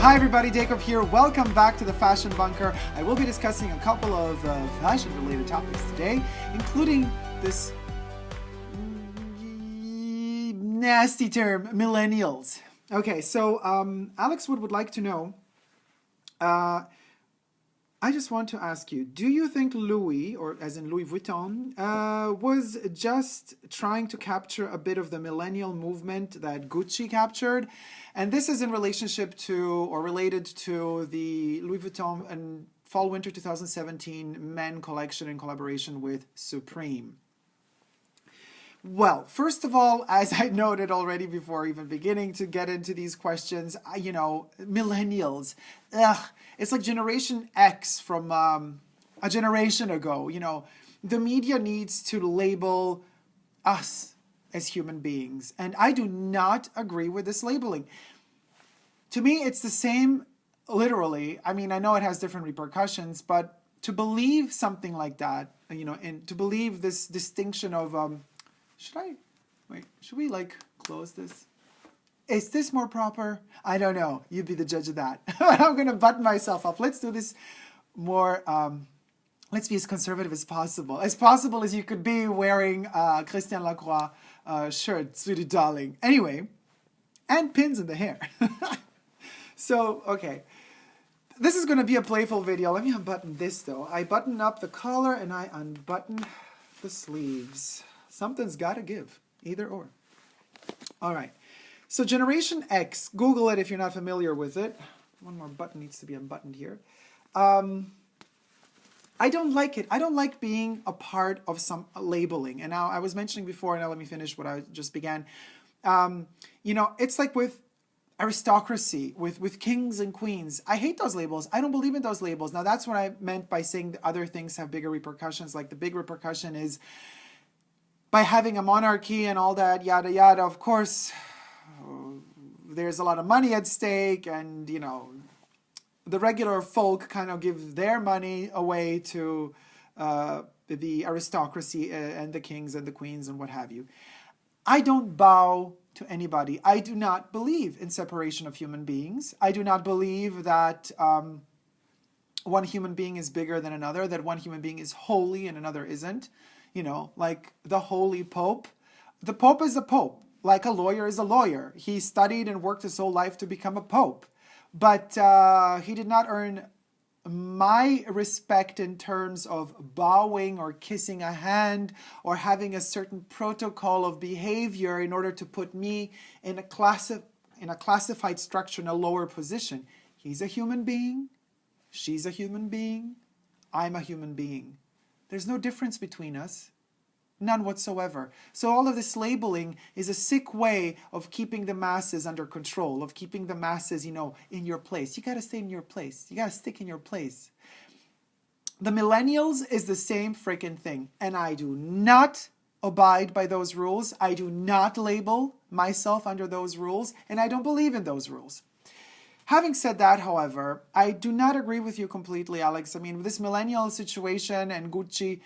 Hi everybody, Dacob here. Welcome back to the Fashion Bunker. I will be discussing a couple of fashion-related topics today, including this nasty term, millennials. Okay, so Alex would like to know, I just want to ask you, do you think Louis, or as in Louis Vuitton, was just trying to capture a bit of the millennial movement that Gucci captured? And this is in relationship to, or related to, the Louis Vuitton and Fall-Winter 2017 men collection in collaboration with Supreme. Well, first of all, as I noted already before even beginning to get into these questions, millennials, it's like Generation X from a generation ago. The media needs to label us as human beings, and I do not agree with this labeling. To me, it's the same, literally. I mean, I know it has different repercussions, but to believe something like that, and to believe this distinction of should we close this? Is this more proper? I don't know. You be the judge of that. I'm going to button myself up. Let's do this more, let's be as conservative as possible as you could be wearing Christian Lacroix shirt, sweetie darling. Anyway, and pins in the hair. So, okay. This is going to be a playful video. Let me unbutton this though. I button up the collar and I unbutton the sleeves. Something's got to give, either or. All right. So Generation X, Google it if you're not familiar with it. One more button needs to be unbuttoned here. I don't like it. I don't like being a part of some labeling. And now I was mentioning before, now let me finish what I just began. It's like with aristocracy, with kings and queens. I hate those labels. I don't believe in those labels. Now that's what I meant by saying that other things have bigger repercussions. Like the big repercussion is by having a monarchy and all that, yada, yada, of course, there's a lot of money at stake, and, the regular folk kind of give their money away to the aristocracy and the kings and the queens and what have you. I don't bow to anybody. I do not believe in separation of human beings. I do not believe that one human being is bigger than another, that one human being is holy and another isn't. Like the holy Pope. The Pope is a Pope, like a lawyer is a lawyer. He studied and worked his whole life to become a Pope. But he did not earn my respect in terms of bowing or kissing a hand or having a certain protocol of behavior in order to put me in a classified structure in a lower position. He's a human being. She's a human being. I'm a human being. There's no difference between us. None whatsoever. So all of this labeling is a sick way of keeping the masses under control, of keeping the masses, in your place. You got to stay in your place. You got to stick in your place. The millennials is the same freaking thing. And I do not abide by those rules. I do not label myself under those rules. And I don't believe in those rules. Having said that, however, I do not agree with you completely, Alex. I mean, this millennial situation and Gucci,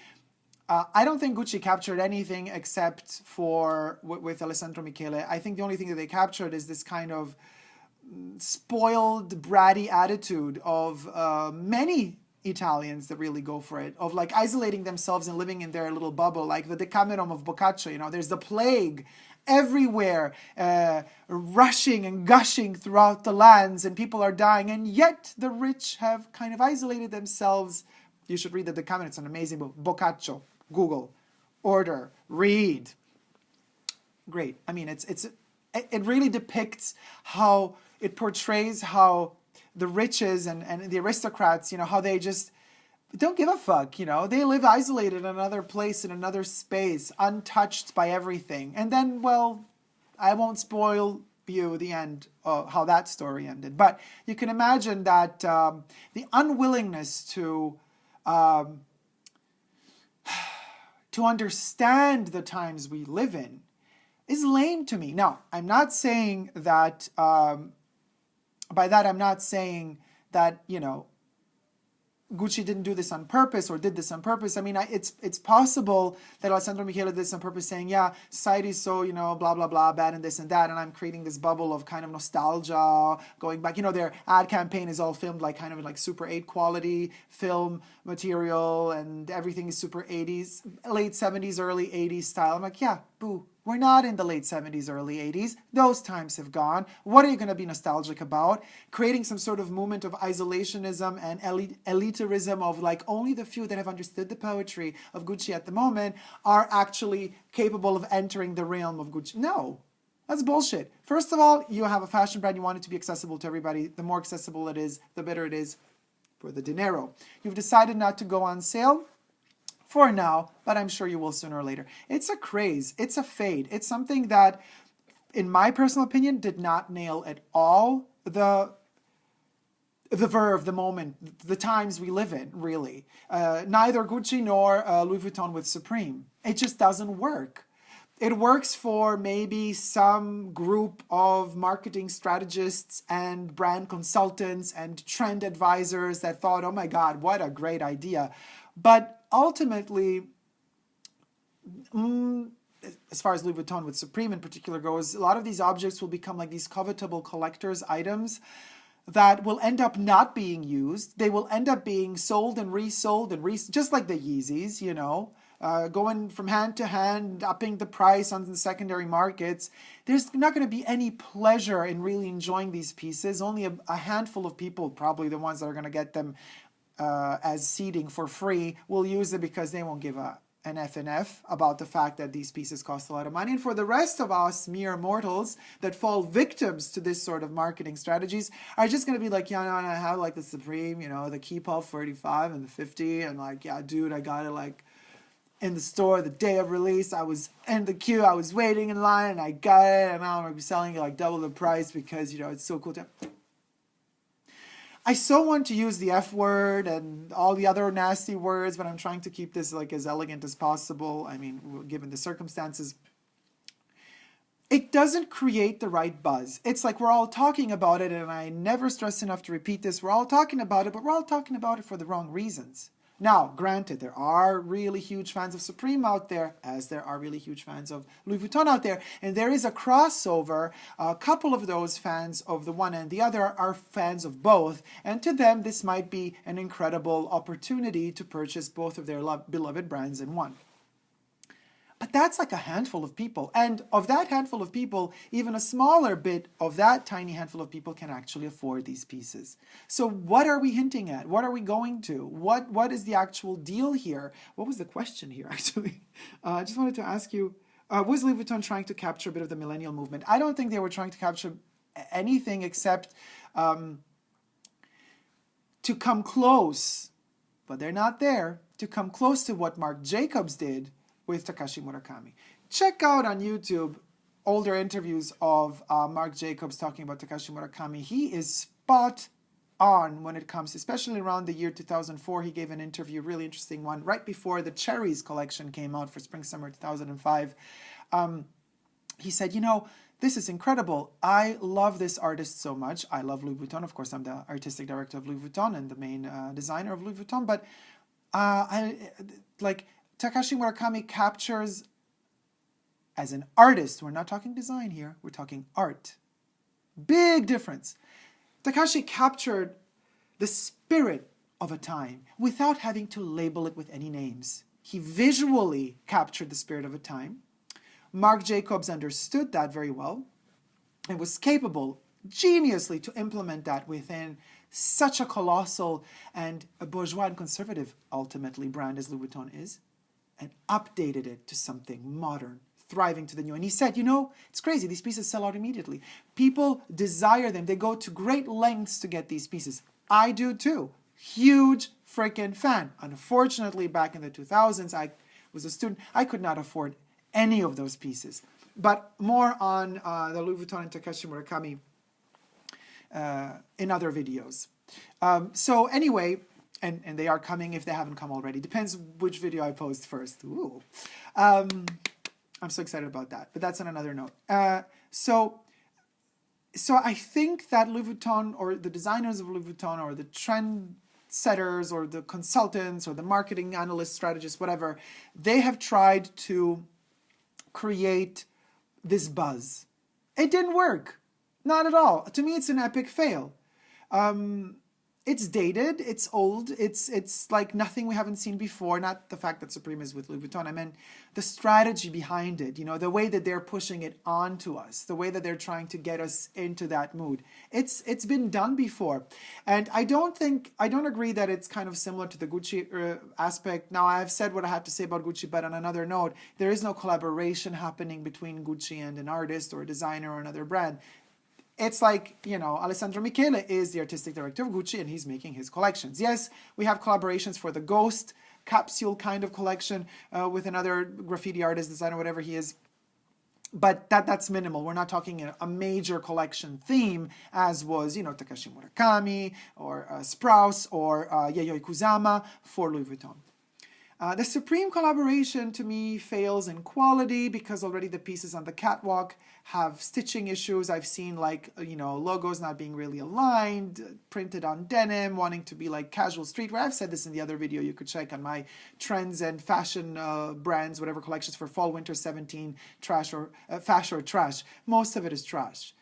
I don't think Gucci captured anything except for with Alessandro Michele. I think the only thing that they captured is this kind of spoiled, bratty attitude of many Italians that really go for it, of isolating themselves and living in their little bubble, like the Decameron of Boccaccio. There's the plague everywhere, rushing and gushing throughout the lands, and people are dying, and yet the rich have kind of isolated themselves. You should read the Decameron. It's an amazing book. Boccaccio. Google. Order. Read. Great. I mean, it really depicts how it portrays how the riches and the aristocrats, how they just don't give a fuck, They live isolated in another place, in another space, untouched by everything. And then, well, I won't spoil you the end of how that story ended. But you can imagine that the unwillingness to understand the times we live in is lame to me. Now, I'm not saying that, by that I'm not saying that, Gucci didn't do this on purpose or did this on purpose. I mean, it's possible that Alessandro Michele did this on purpose, saying, yeah, society is so, blah, blah, blah, bad and this and that, and I'm creating this bubble of kind of nostalgia, going back. Their ad campaign is all filmed like kind of like super 8 quality film material, and everything is super 80s, late 70s, early 80s style. I'm like, yeah, boo. We're not in the late 70s, early 80s. Those times have gone. What are you going to be nostalgic about? Creating some sort of movement of isolationism and elitarism of like only the few that have understood the poetry of Gucci at the moment are actually capable of entering the realm of Gucci. No, that's bullshit. First of all, you have a fashion brand. You want it to be accessible to everybody. The more accessible it is, the better it is for the dinero. You've decided not to go on sale for now, but I'm sure you will sooner or later. It's a craze. It's a fade. It's something that, in my personal opinion, did not nail at all the verve, the moment, the times we live in, really. Neither Gucci nor Louis Vuitton with Supreme. It just doesn't work. It works for maybe some group of marketing strategists and brand consultants and trend advisors that thought, oh my God, what a great idea. But ultimately, as far as Louis Vuitton with Supreme in particular goes, a lot of these objects will become like these covetable collector's items that will end up not being used. They will end up being sold and resold just like the Yeezys, going from hand to hand, upping the price on the secondary markets. There's not going to be any pleasure in really enjoying these pieces. Only a handful of people, probably the ones that are going to get them as seeding for free, will use it because they won't give an F and F about the fact that these pieces cost a lot of money. And for the rest of us mere mortals that fall victims to this sort of marketing strategies are just going to be like, yeah, no, I have like the Supreme, the Keepall 45 and the 50, and like, yeah, dude, I got it like in the store the day of release. I was in the queue, I was waiting in line, and I got it, and now I'm going to be selling it like double the price because, it's so cool to... I so want to use the F word and all the other nasty words, but I'm trying to keep this like as elegant as possible. I mean, given the circumstances, it doesn't create the right buzz. It's like we're all talking about it, and I never stress enough to repeat this. We're all talking about it, but we're all talking about it for the wrong reasons. Now, granted, there are really huge fans of Supreme out there, as there are really huge fans of Louis Vuitton out there, and there is a crossover. A couple of those fans of the one and the other are fans of both, and to them, this might be an incredible opportunity to purchase both of their beloved brands in one. But that's like a handful of people. And of that handful of people, even a smaller bit of that tiny handful of people can actually afford these pieces. So what are we hinting at? What are we going to? What is the actual deal here? What was the question here, actually? I just wanted to ask you, was Louis Vuitton trying to capture a bit of the millennial movement? I don't think they were trying to capture anything except to come close, but they're not there, to come close to what Marc Jacobs did with Takashi Murakami. Check out on YouTube older interviews of Marc Jacobs talking about Takashi Murakami. He is spot on when it comes, especially around the year 2004. He gave an interview, really interesting one, right before the Cherries collection came out for Spring-Summer 2005. He said, this is incredible. I love this artist so much. I love Louis Vuitton. Of course, I'm the artistic director of Louis Vuitton and the main designer of Louis Vuitton. But Takashi Murakami captures, as an artist, we're not talking design here, we're talking art. Big difference. Takashi captured the spirit of a time without having to label it with any names. He visually captured the spirit of a time. Marc Jacobs understood that very well and was capable geniusly to implement that within such a colossal and a bourgeois and conservative, ultimately, brand as Louis Vuitton is, and updated it to something modern, thriving to the new. And he said, it's crazy. These pieces sell out immediately. People desire them. They go to great lengths to get these pieces. I do too. Huge freaking fan. Unfortunately, back in the 2000s, I was a student. I could not afford any of those pieces. But more on the Louis Vuitton and Takashi Murakami in other videos. So anyway, and they are coming if they haven't come already. Depends which video I post first. Ooh. I'm so excited about that. But that's on another note. So I think that Louis Vuitton, or the designers of Louis Vuitton, or the trend setters or the consultants or the marketing analysts, strategists, whatever, they have tried to create this buzz. It didn't work. Not at all. To me, it's an epic fail. It's dated, it's old, it's like nothing we haven't seen before. Not the fact that Supreme is with Louis Vuitton. I mean, the strategy behind it, the way that they're pushing it onto us, the way that they're trying to get us into that mood. It's been done before. And I don't agree that it's kind of similar to the Gucci aspect. Now, I've said what I have to say about Gucci, but on another note, there is no collaboration happening between Gucci and an artist or a designer or another brand. It's like, Alessandro Michele is the artistic director of Gucci and he's making his collections. Yes, we have collaborations for the Ghost capsule kind of collection with another graffiti artist, designer, whatever he is. But that's minimal. We're not talking a major collection theme as was, Takashi Murakami or Sprouse or Yayoi Kusama for Louis Vuitton. The Supreme collaboration to me fails in quality because already the pieces on the catwalk have stitching issues. I've seen logos not being really aligned, printed on denim, wanting to be like casual streetwear. I've said this in the other video you could check on my trends and fashion brands, whatever collections for fall winter 17, trash or fashion or trash. Most of it is trash.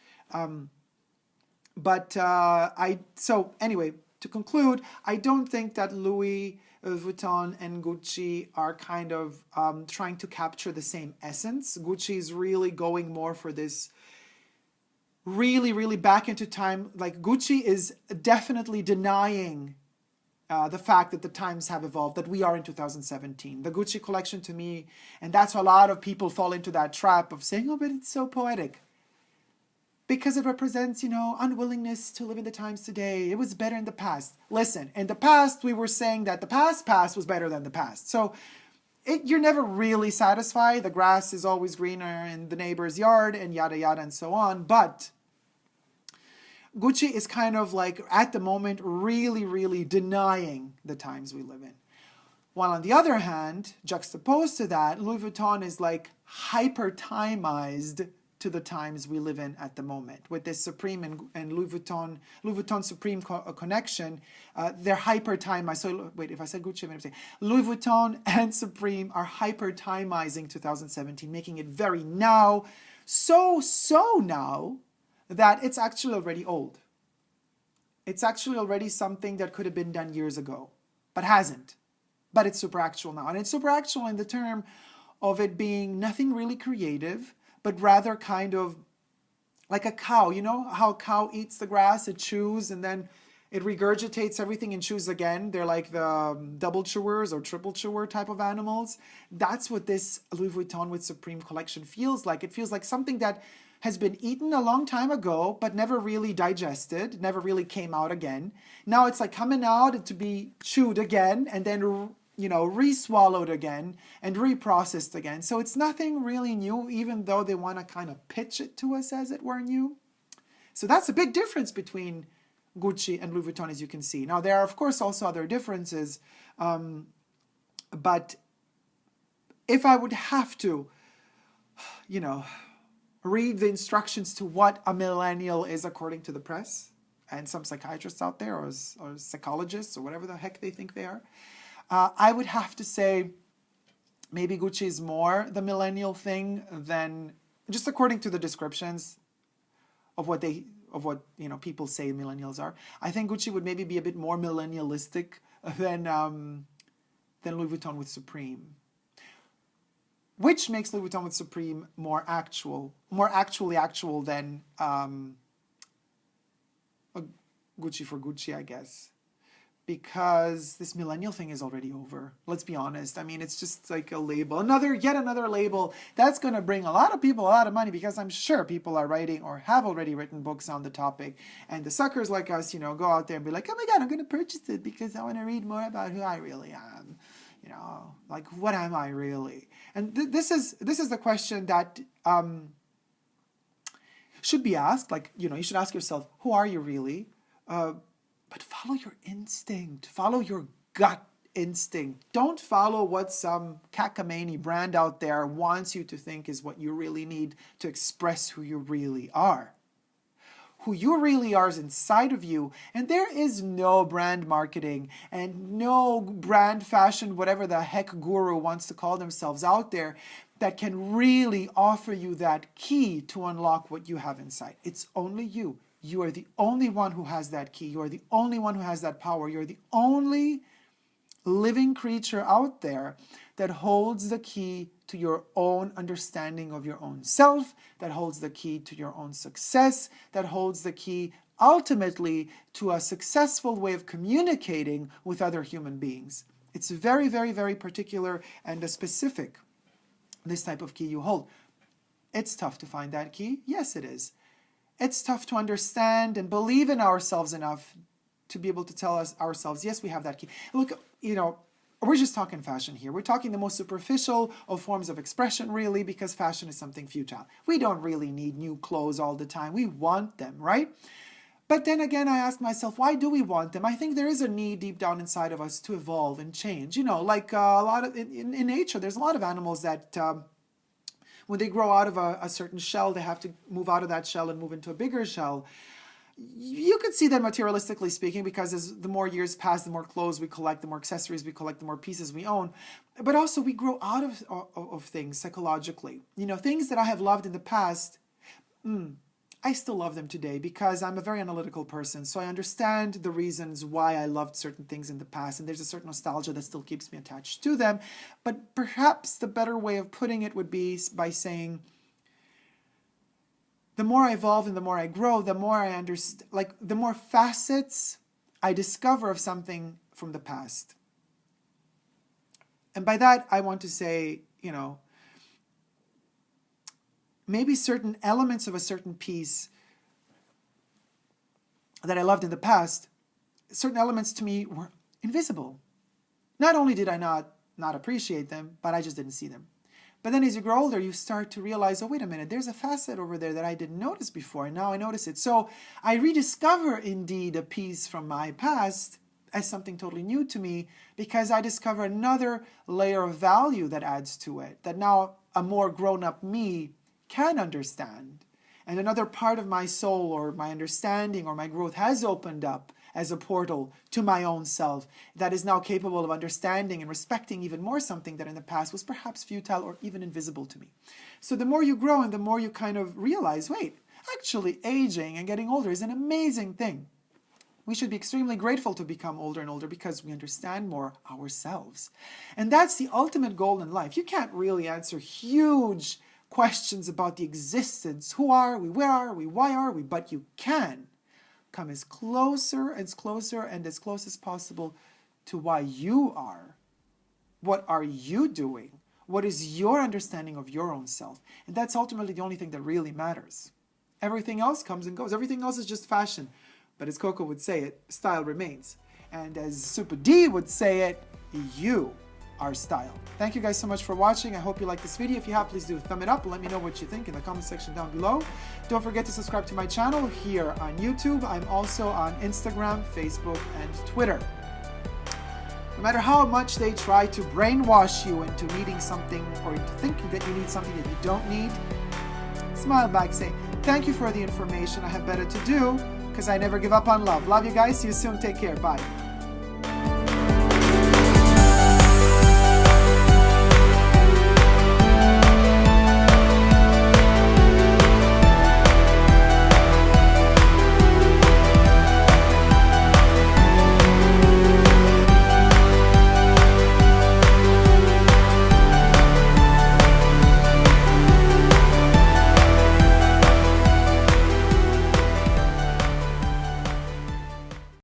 So anyway, to conclude, I don't think that Louis Vuitton and Gucci are kind of trying to capture the same essence. Gucci is really going more for this really back into time. Like Gucci is definitely denying the fact that the times have evolved, that we are in 2017. The Gucci collection to me, and that's a lot of people fall into that trap of saying, oh, but it's so poetic. Because it represents, unwillingness to live in the times today. It was better in the past. Listen, in the past, we were saying that the past was better than the past. So you're never really satisfied. The grass is always greener in the neighbor's yard and yada, yada, and so on. But Gucci is kind of like, at the moment, really denying the times we live in. While on the other hand, juxtaposed to that, Louis Vuitton is like hyper-timized to the times we live in at the moment. With this Supreme and Louis Vuitton Supreme connection, they're hyper-timized. So wait, if I said Gucci, I'm going to say Louis Vuitton and Supreme are hyper-timizing 2017, making it very now, so now, that it's actually already old. It's actually already something that could have been done years ago, but hasn't. But it's super actual now. And it's super actual in the term of it being nothing really creative, but rather kind of like a cow. You know how a cow eats the grass, it chews, and then it regurgitates everything and chews again. They're like the double chewers or triple chewer type of animals. That's what this Louis Vuitton with Supreme collection feels like. It feels like something that has been eaten a long time ago, but never really digested, never really came out again. Now it's like coming out to be chewed again and then re-swallowed again and reprocessed again. So it's nothing really new, even though they want to kind of pitch it to us as it were new. So that's a big difference between Gucci and Louis Vuitton, as you can see. Now, there are, of course, also other differences. But if I would have to, read the instructions to what a millennial is according to the press and some psychiatrists out there or psychologists or whatever the heck they think they are, I would have to say maybe Gucci is more the millennial thing than, just according to the descriptions of what people say millennials are. I think Gucci would maybe be a bit more millennialistic than Louis Vuitton with Supreme, which makes Louis Vuitton with Supreme more actually actual than Gucci for Gucci, I guess. Because this millennial thing is already over. Let's be honest. I mean, it's just like a label. Yet another label that's going to bring a lot of people a lot of money, because I'm sure people are writing or have already written books on the topic. And the suckers like us, go out there and be like, oh my God, I'm going to purchase it because I want to read more about who I really am. Like, what am I really? And this is the question that should be asked. Like, you should ask yourself, who are you really? But follow your instinct. Follow your gut instinct. Don't follow what some cacamamie brand out there wants you to think is what you really need to express who you really are. who you really are is inside of you. And there is no brand marketing and no brand fashion, whatever the heck guru wants to call themselves out there, that can really offer you that key to unlock what you have inside. It's only you. You are the only one who has that key. You are the only one who has that power. You're the only living creature out there that holds the key to your own understanding of your own self, that holds the key to your own success, that holds the key ultimately to a successful way of communicating with other human beings. It's very, very, very particular and specific, this type of key you hold. It's tough to find that key. Yes, it is. It's tough to understand and believe in ourselves enough to be able to tell ourselves, yes, we have that key. Look, we're just talking fashion here. We're talking the most superficial of forms of expression, really, because fashion is something futile. We don't really need new clothes all the time. We want them, right? But then again, I ask myself, why do we want them? I think there is a need deep down inside of us to evolve and change. Like a lot of in nature, there's a lot of animals that when they grow out of a certain shell, they have to move out of that shell and move into a bigger shell. You could see that materialistically speaking, because as the more years pass, the more clothes we collect, the more accessories we collect, the more pieces we own. But also we grow out of things psychologically. Things that I have loved in the past, I still love them today because I'm a very analytical person. So I understand the reasons why I loved certain things in the past. And there's a certain nostalgia that still keeps me attached to them. But perhaps the better way of putting it would be by saying, the more I evolve and the more I grow, the more I understand, the more facets I discover of something from the past. And by that, I want to say, maybe certain elements of a certain piece that I loved in the past, certain elements to me were invisible. Not only did I not appreciate them, but I just didn't see them. But then as you grow older, you start to realize, oh, wait a minute, there's a facet over there that I didn't notice before, and now I notice it. So I rediscover, indeed, a piece from my past as something totally new to me because I discover another layer of value that adds to it, that now a more grown-up me can understand. And another part of my soul or my understanding or my growth has opened up as a portal to my own self that is now capable of understanding and respecting even more something that in the past was perhaps futile or even invisible to me. So the more you grow and the more you kind of realize, wait, actually aging and getting older is an amazing thing. We should be extremely grateful to become older and older because we understand more ourselves. And that's the ultimate goal in life. You can't really answer huge questions about the existence. Who are we? Where are we? Why are we? But you can come as closer and as close as possible to why you are. What are you doing? What is your understanding of your own self? And that's ultimately the only thing that really matters. Everything else comes and goes. Everything else is just fashion. But as Coco would say it, style remains. And as Super D would say it, you are style. Thank you guys so much for watching. I hope you like this video. If you have, please do a thumb it up and let me know what you think in the comment section down below. Don't forget to subscribe to my channel here on YouTube. I'm also on Instagram, Facebook, and Twitter. No matter how much they try to brainwash you into needing something or into thinking that you need something that you don't need, smile back, say, thank you for the information. I have better to do because I never give up on love. Love you guys. See you soon. Take care. Bye.